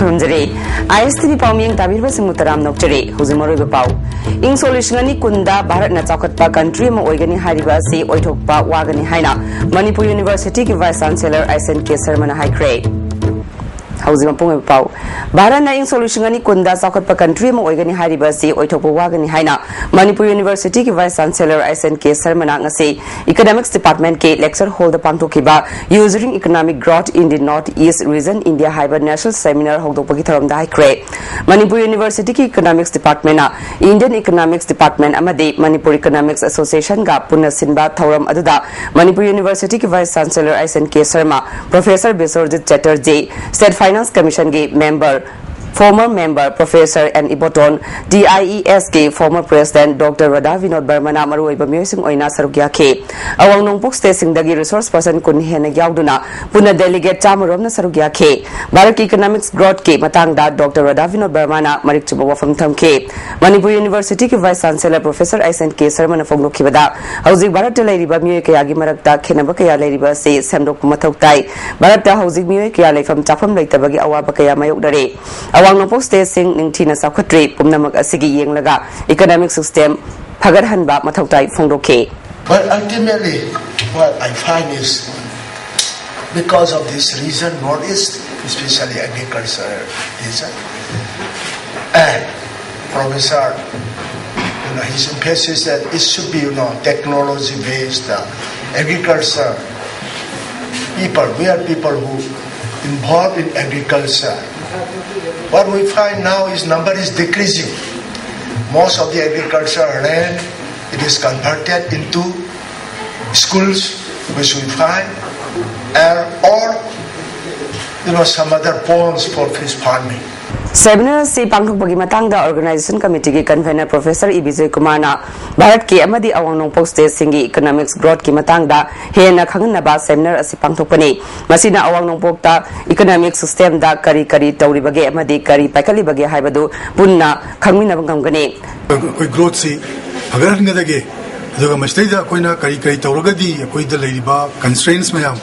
खुरुमजरे ISTV पाउमिंग ताबिरबा सिंगमुतराम नोकचरे हुजुमरोइबा पाउ इंग solution कुंदा भारत न चौखटपा कंट्री में ओइगनी हारिबा से ओइथोकपा वागनी हाइना मणिपुर यूनिवर्सिटी की वाइस चांसलर SNK शर्मा हाइक्रे हौजिमा पुंग पाउ भारत न इंग सोल्यूशन कुंदा चौखटपा कंट्री में ओइगनी हारिबा से ओइथोकपा वागनी हाइना मणिपुर यूनिवर्सिटी की vice chancellor SNK Sharma ngase economics department के लेक्चर हॉल द पांगथोकिबा using economic growth in the north east region India हाइबा नेशनल सेमिनार होदोपगी थरम दा हाइक्रे मणिपुर यूनिवर्सिटी की इकोनॉमिक्स डिपार्टमेंट ना इंडियन इकोनॉमिक्स डिपार्टमेंट अमदे मणिपुर इकोनॉमिक्स एसोसिएशन का पुनः सिनबा थौरम अदुदा मणिपुर यूनिवर्सिटी की vice chancellor SNK Sharma professor Biswajit Chatterjee state finance commission के member former member Professor N. Iboton, DIES के former president Dr. Radha Vinod Barmana Maruiba Musing Oina Sarugya K. Awang Nongpuk Station Dagi resource person kun hena yauduna, Puna delegate Tamarom Sarugya K. Barak Economics Growth K. Matangda Dr. Radha Vinod Barmana Marik Chubawa from Tam K. Manipur University की Vice Chancellor Professor SNK Sarmana Foglo Kibada, Housing Barat Ladiba Muke Yagi Marakta, Kenabaka Ladiba say Samdok Matoktai, Barata Housing Muke Yale from Tapam Lake Tabagi Awabaka Mayokdare. Awang Nongpuk Station Ningtina Sakatri, Pumnamak Asigi Yang Laga, economic system, Pagarhan Bab Matautai Fondoke. But ultimately, what I find is because of this reason, Northeast, especially agriculture reason, and Professor, his emphasis that it should be, technology based agriculture. We are people who involved in agriculture. What we find now is number is decreasing. Most of the agricultural land, it is converted into schools, which we find, or some other ponds for fish farming. Seminar से पांगथोकपगी मतंगदा organisation committee के convener professor Vijay Kumar ना भारत के अमदी अवांग Nongpok state सिंगी economics growth की मतंगदा हेना खंगनबा seminar असि पांगथोकपनी मसिना अवांग नोंगपोकता economic system दा करी तौरिबगे अमदी करी पाइकलिबगे हाइबदु पुन्ना खंगमिनब गमगने कोई ग्रोथ से फगरनगदगे अदुगा मस्तेदा कोइना करी तौरगदी कोइदा लेरिबा कंस्ट्रेंट्स मयाम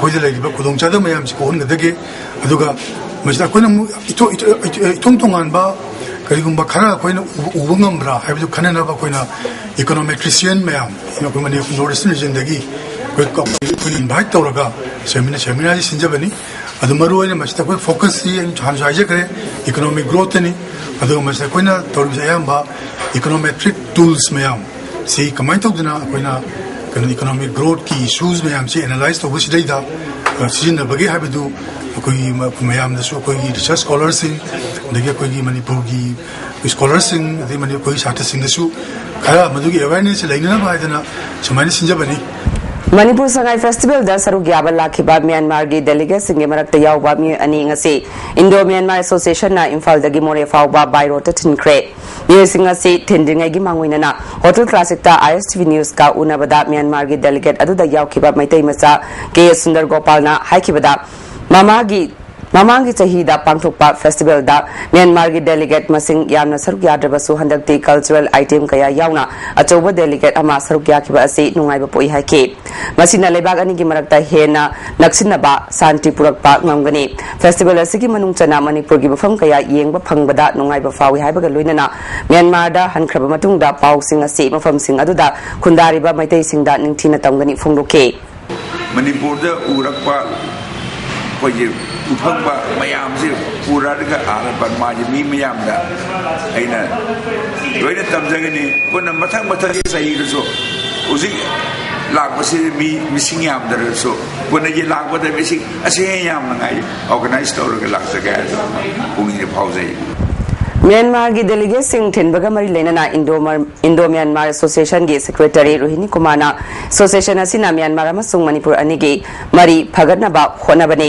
कोइदा लेरिबा खुदोंचादा मयाम से कोहनगदगे अदुगा मस्ता कोइना इथों तोंगानबा करिगुंबा खरा कोइना उबंगमब्रा हाइबदु खननबा कोइना इकोनॉमेट्रिशियन मयाम कोइ मने नॉर्थ ईस्ट रीजन दगी कोइ इनवाइट तौरगा सेमिनार सिंजबनी अदु मरुओइना मस्ता कोइ फोकस सी हानजाइजे करे इकोनॉमिक ग्रोथ नि अदु मस्ता कोइना तौरजायामबा इकोनॉमेट्रिक टूल्स मयाम सी कमाइन तौदना कोइना इकोनॉमिक ग्रोथ की इश्यूज मयाम से एनालाइज तौबसिदैदा सिजनबगे हाइबदु कोई मैम कोई रिसर्च स्कॉलर्स कोई मणिपुर की स्कॉलर्स कोई छात्र खरा मधुगी अवेयरनेस लेना सुमाय सिंजबनी मणिपुर संगाई फेस्टिवल दा सरुक याबा लाखिबा म्यांमार की डेलीगेट सिंगे मरक्ता यावबा मी अनि ngasi इंडो म्यांमार एसोसिएशन ना इम्फाल दगी मोरे फावबा बाइरो थिनख्रे येसिंगा से थिंदिंगाई गी मांगुइना होटल क्लासिक ता ISTV न्यूज का उनबदा म्यांमार की डेलीगेट अदुदा यावखिबा मैतै मचा के सुंदर गोपाल ना हाइखिबदा मामांगी चाहिदा पांगथोकपा फेस्टिवल दा म्यांमार की डेलीगेट मसिंग यामना सरुक याद्रबसु हंदक्ति कल्चरल आइटम कया यावना अचौबा डेलीगेट अमा सरुक याखिबा असि नुंगाइबा पोइ हाइके मसिना लेबाग अनि की मरक्ता हेना नक्सिनबा शांति पुरकपा ngमगनी फेस्टिवल असि मनुंग चना मणिपुर की मफम कया येंगबा फंगबदा नुंगाइबा फावी हाइबगा लोइनना म्यांमार दा हनख्रबा मतुंगदा पाउसिंग असि मफम सिंग अदुदा खुंदारिबा मैतै सिंगदा निंगथिना तंगनी फोंदोके मणिपुर दा उरकपा कोई उफंगबा मयाम से पूरादगा आरबा माजी मी मयाम दा अइना लोइना तमजगनी कोन मथंग सही रसो उसी लाखबसे मी मिसिंग याम दरसो कोन ये लाखबदा मिसिंग असे याम नंगाई ऑर्गेनाइज तौरगा लाखजगा पुंगी फाउजै म्यांमार की डेलीगेट सिंह थिनबगा मरी लेना इंडो म्यांमार एसोसिएशन की सेक्रेटरी रोहिणी कुमार एसोसिएशन असिना म्यांमार अमसुंग मणिपुर अनिगी मरी फगतनबा होनबने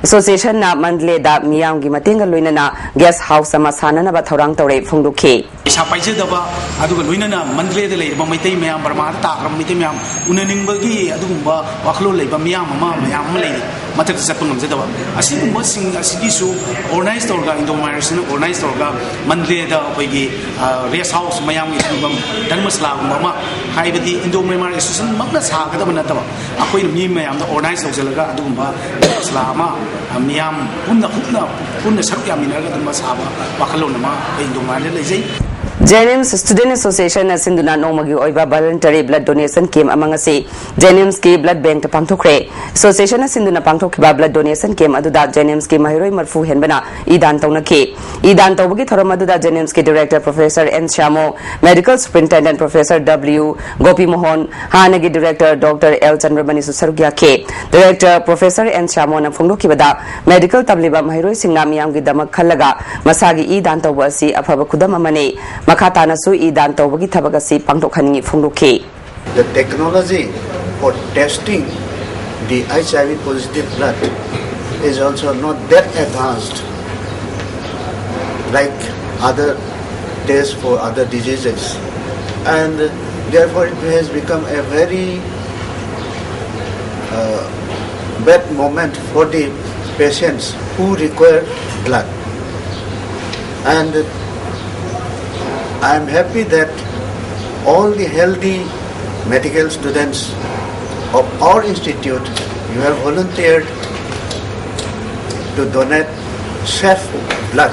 एसोसिएशन ना मंडले दा मियाम की मतेंग लोइना गेस्ट हाउस अमा साननबा थौरांग तौरे फोंदोखे इसा पाइजदबा अदुगा लोइना मंडले दे लेबा मैतै म्याम बर्मा ताग्रम मैतै म्याम उननिंगबगी अदुगुंबा वाखलो लेबा म्याम लेरि मथक चप ngमजदबा असिगुंबा सिंग असिगिसु ऑर्गेनाइज तौरगा इंडो म्यांमार ऑर्गेनाइज तौरगा मंडलेदा अखोइगी रेस्ट हाउस मयाम की फिल्म धर्मशाला गुमा हाइबदी इंडो म्यांमार एसोसिएशन मक्ना सागदब नतबा अखोइ मी मयाम ऑर्गेनाइज तौजलगा अदुगुंबा धर्मशाला मा मियाम पुन्ना सक्यामिनगा दुमा साबा वाखलोनमा इंडो म्यांमार लेजै JNIMS Student Association Sinduna Nomagi Oiba Voluntary Blood Donation Camp amangasi JNIMS ki Blood Bank ta pangthokre Association Sinduna pangthokba Blood Donation Camp aduda JNIMS ki mahiroi marfu henbana idan tawnaki idan tawbagi thoram aduda JNIMS ki Director Professor N Shamo Medical Superintendent Professor W Gopi Mohan Hanagi Director Dr L Chandramani Susarugya ke Director Professor N Shamo na phongdoki bada Medical tabliba mahiroi singna miyam gi damak khallaga masagi idan tawba si afaba khudam amane Makata nasu idan tawbagi thabagasi pangtokhaningi phongdoki The technology for testing the HIV positive blood is also not that advanced like other tests for other diseases, and therefore it has become a very bad moment for the patients who require blood. And I am happy that all the healthy medical students of our institute, you have volunteered to donate safe blood.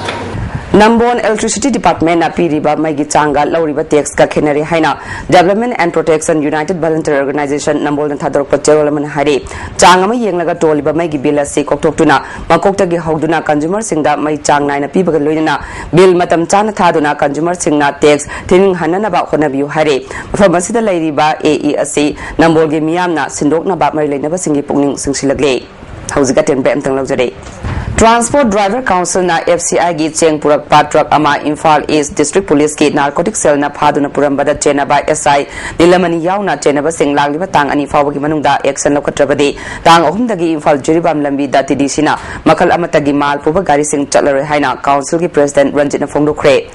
Nambon Electricity Department na piriba maigi changa lauriba tax ka khenari haina Development and Protection United Voluntary Organization Nambol na thador pacherolaman hari changa mai yenglaga toliba maigi bill ase koktoktuna makoktagi hauduna consumer singda mai chang naina pibaga loina bill matam chana thaduna consumer singna tax thining hanana ba khonabiu hari pharmacy da lairiba AE ase Nambol ge miyamna sindokna ba mai leina ba singi pungning singsilagle hauziga tempe amtang laujare Transport Driver Council na FCI gi cheng purak pa truck ama Imphal East District Police ki narcotic cell na phaduna purambada chenaba SI Nilamani yauna chenaba singlaliba tang ani fawagi manungda action lokatrabadi tang ahum dagi Imphal Jiribam lambi da TDC na makal amatagi mal puba gari sing chalare haina council ki president Ranjit na phongdokre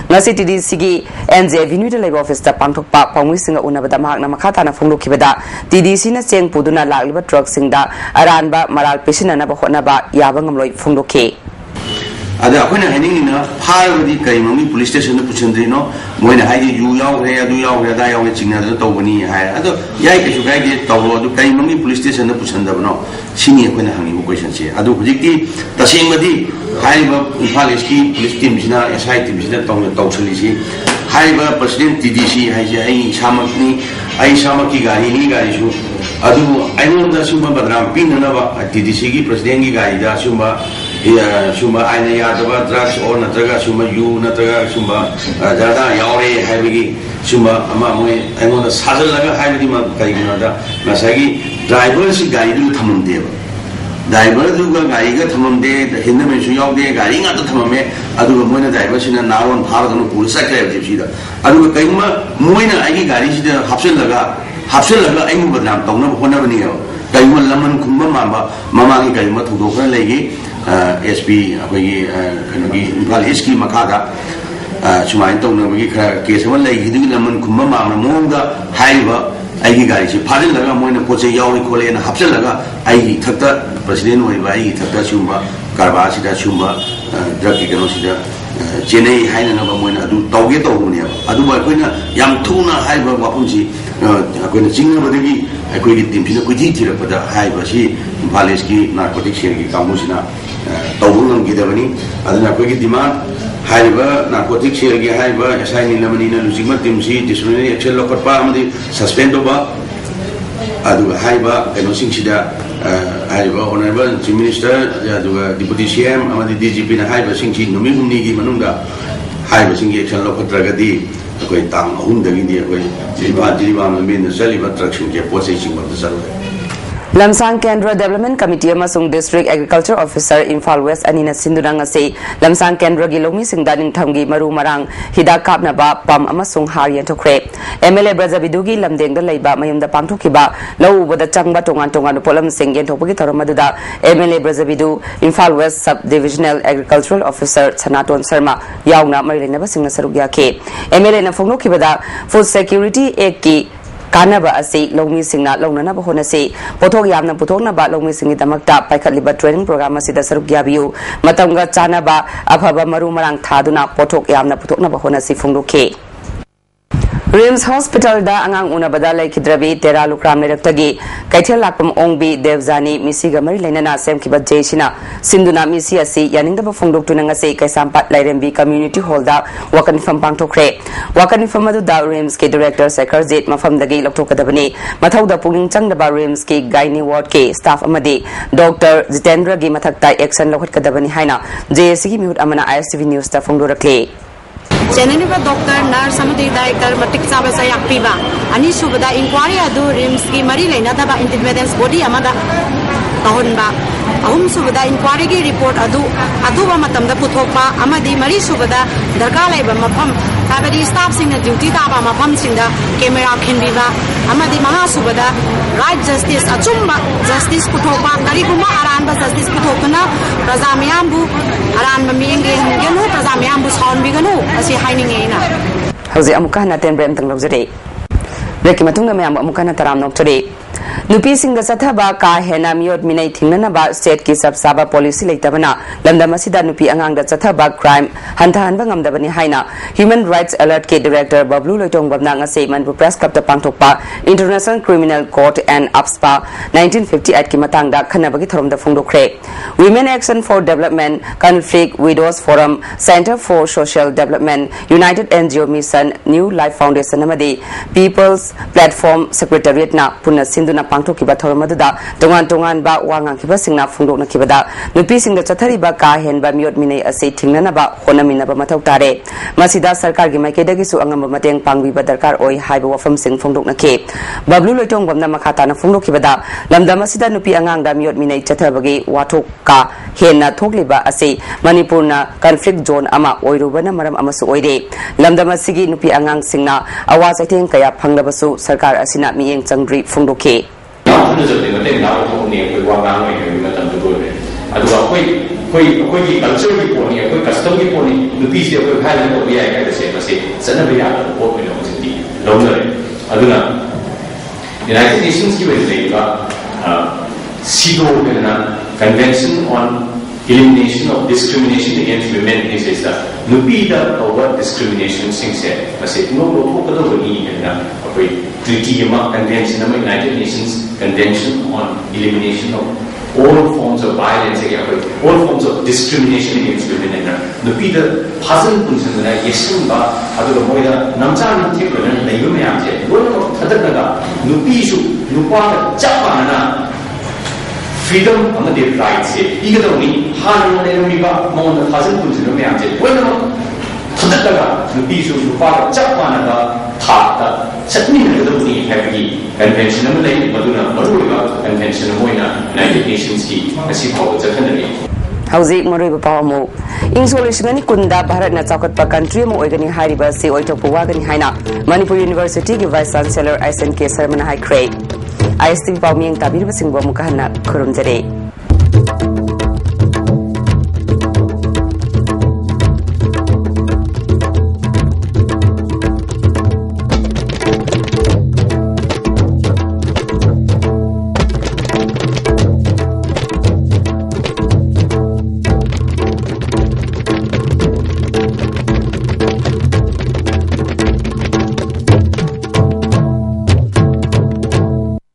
ngasi TDC gi NJ Avenue de Labor Office ta pangthokpa pangmui singa unabada mahak na makhata na phongdokhibada TDC na cheng puduna lagliba truck singda aranba maral pesina na ba hona ba yaba ngamloi phongdokhe ada akhona hening na pharwadi kai mami police station na puchandri no moina haidi yu yaw re adu yaw re da yaw ne chingna da tawbani hai ado yai ke sugai ge tawro adu kai mami police station na puchandaba no sini akhona hangi question che adu hujikti tasengmadi haiba Imphal East ki police team sina SI team sina tawsali si haiba president TDC hai je ai samakni gari ni gari su adu ainonda sumba badram pinna ba TDC ki president ki gari da sumba aina yadaba drugs or natraga sumba yu natraga sumba jada yaure haibagi sumba ama moi ainonda sajalaga haibagi ma kaigina da masagi driver si gari du thamamde driver du ga gari ga thamamde hinna me su yaude gari nga ta thamame adu moina driver sina naron bharadanu police secretary jipsi da adu kaima moina ai gari si da hapselaga ai mu badam tawna hona bani ga kaima laman khumba mama gi kaima thudokra legi SP अखोई कनोगी Imphal east की मखादा सुमाइन तौनबगी case अमा लैगिदि लमन खुम्बा मामना मोंगदा हाइबा आइगी गाड़ी से फाजिल लगा Moina पोचे यावरि खोलेना हपचल लगा आइगी थक्ता president होइबा आइगी थक्ता zumba कारबार सिदा zumba drug की कनो सिदा चेन्नई हाइना बा मोइना अदु तौगे तौबने अदु बा कोइना याम थुना हाइबा वापुंसी कोइना चिंगबदगी कोइगी टीमसिना कोइथि थिरपदा हाइबा सि इम्फाल ईस्ट की नार्कोटिक शेयर की कामुसिना तौबुंगम गिदबनी अदना कोइगी डिमांड हाइबा नार्कोटिक शेयर की हाइबा एसआई नीलमनी ना लुजिंगमा टीमसी डिसिप्लिनरी एक्शन लखटपा अमदि सस्पेंड होबा अदु हाइबा कनोसिंगसिदा हाइबा ऑनरेबल चीफ मिनिस्टर अदुगा डिप्यूटी सीएम अमदि डीजीपी ना हाइबा सिंगसी नुमि हुमनी की मनुंगा हाइबा सिंगी एक्शन लखटरगदी कोई तांग अहुमदगी दी कोई जिरिबा लंबी न चलिबा ट्रक के पोसे सिंगम जरूर Lamsang Kendra Development Committee amasung District Agriculture Officer Imphal West anina sindurang ase Lamsang Kendra gi lomi singda ning thamgi maru marang hida kapna ba pam amasung harian thokre MLA Brazabidu gi lamdeng da leiba mayumda pangthokiba lau bada changba tongan polam singgen thokpagi taramadda MLA Brazabidu Imphal West Sub Divisional Agricultural Officer Sanaton Sharma yauna marilena ba singna sarugya ke MLA na phongno kibada Food Security Act ki कानबा असे लौमी सिंगना लौननबा होनसे पोथोक यामना पुथोकनबा लौमी सिंगि दमकता पाइखतलिबा training programme असिदा सरुक याबियु मतमगा चानबा अफबा मरु Marang थादुना पोथोक यामना पुथोकनबा होनसे फुंगदोखे RIMS hospital दा अंगांग उनबदा लेखिद्रबी तेरा लुक्राम लेरक्तगी कैथेल लाकपम ओंगबी देवजानी मिसिगा मरि लेनना सेमखिबा जेसिना सिंधुना मिसि असि यानिंगदबा फुंगदोक्तुना ngase कैसामपाट लाइरेंबी community hall दा वकनिफम पांगथोखरे वकनिफम अदुदा RIMS के director Shekhar jet मफमदगी लौथोकदबनी मथौदा पुगिंग चंगदबा RIMS के गाइनी वार्ड के स्टाफ अमदी डॉक्टर जितेंद्र गी मथक्ता एक्शन लौखतकदबनी हाइना जेएसी की म्यूट अमना आईएसटीवी न्यूज ता फुंगदोरखले चेननिबा डॉक्टर नर्स अमदी डायरेक्टर मटिक चाबा सायाकपीबा अनि सुबदा इंक्वायरी अदु रिम्स की मरी लेनादबा इंडिपेंडेंस बॉडी अमदा तहनबा अहुम सुबदा इंक्वायरी की रिपोर्ट अदु अदुबा मतमदा पुथोकपा अमदी मरी सुबदा दरकार लेबा मफम ताबदी स्टाफ सिंग ड्यूटी ताबा मफम सिंग कैमरा खिनबीबा अमदी महा सुबदा राइट जस्टिस अचुम्बा जस्टिस पुथोकपा करिगुमा अरानबा जस्टिस पुथोकना प्रजा मयामबु अरानबा मियंगे हंगेनु प्रजा मयामबु साउनबिगनु असि हाइनिंगेना हौजे अमुका नातेन ब्रेम तंग लौजरे ब्रेक मतुंग मयाम अमुका ना तराम नोक्चरे नुपी सिंग सथबा का हेना मियोट मिनै थिंगनबा स्टेट की सबसाबा पॉलिसी लेतबना लंदम असिदा नुपी अंगांग सथबा क्राइम हंथाहनबा ngamdabani haina human rights alert के डायरेक्टर बबलू लोइटोंग बबना ngase मनपुर प्रेस क्लब पांगथोकपा international criminal court and AFSPA 1958 की मतंगदा खनबगी थरमदा फुंगदोखरे women action for development conflict widows forum centre for social development united NGO mission new life foundation अमदी people's platform secretariat ना पुनः सिंधुना पांगथोकिबा थरमदुदा तोंगान तोंगान बा वांगांखिबा सिंगना फुंगदोकनखिबदा नुपी सिंग चथरिबा का हेनबा मियोट मिनै असे थिंगननबा होनमिनबा मथौ तारे मसिदा सरकार की माइकेदगिसु अंगम मतेंग पांगबिबा दरकार ओइ हाइबा वफम सिंग फुंगदोकनखे बबलू लोइटोंग बमना मखाताना फुंगदोकिबदा लमदम मसिदा नुपी अंगांगदा मियोट मिनै चथबगी वाथोक का हेना थोकलिबा असे मणिपुरना कॉन्फ्लिक्ट जोन अमा ओइरुबना मरम अमसु ओइरे लमदम असिगी नुपी अंगांग सिंगना आवाज आइथेंग कया फंगलबसु सरकार असिना मियेंग चंग्री फुंगदोखे कोई कल्चर की पोनी कोई कस्टम की पोनी नुपी से कोई भाई को भी आएगा जैसे बसे सनबे या को भी लोग सिटी लोगरे अदुना यूनाइटेड नेशंस की वजह से का सीडो ना convention on elimination of discrimination against women is that नुपी दा ओवर डिस्क्रिमिनेशन सिंग से बसे नो लोगों को तो वही है ना कोई ट्रीटी या कन्वेंशन में United Nations convention on elimination of all forms of violence against all forms of discrimination against women and नुपी दा फासन पुंसन ना येसुन बा अदुगा मोइदा नमचा नथि को नै यो में आछे लोनो थदनगा नुपी सु नुपा चापाना freedom and the rights 이거더니 하나님의 의미가 뭐는 가슴 분수는 매한테 왜냐면 터득다가 누비수 누파가 짝만하다 다다 set민을 그들이 해비 convention을 내리 모두나 모두가 convention을 모이나 United Nations이 다시 하고 저하는데 हौजी मरुब पावमु insolation कुंदा भारत ना चौकटपा कंट्री में ओइगनी हारिबा से ओइथोपु वागनी हाइना मणिपुर यूनिवर्सिटी की वाइस चांसलर एसएन के शर्मा हाइक्रे आईएसटीवी पावमिंग ताबिरबसिंग बमुका हना खुरुमजरे।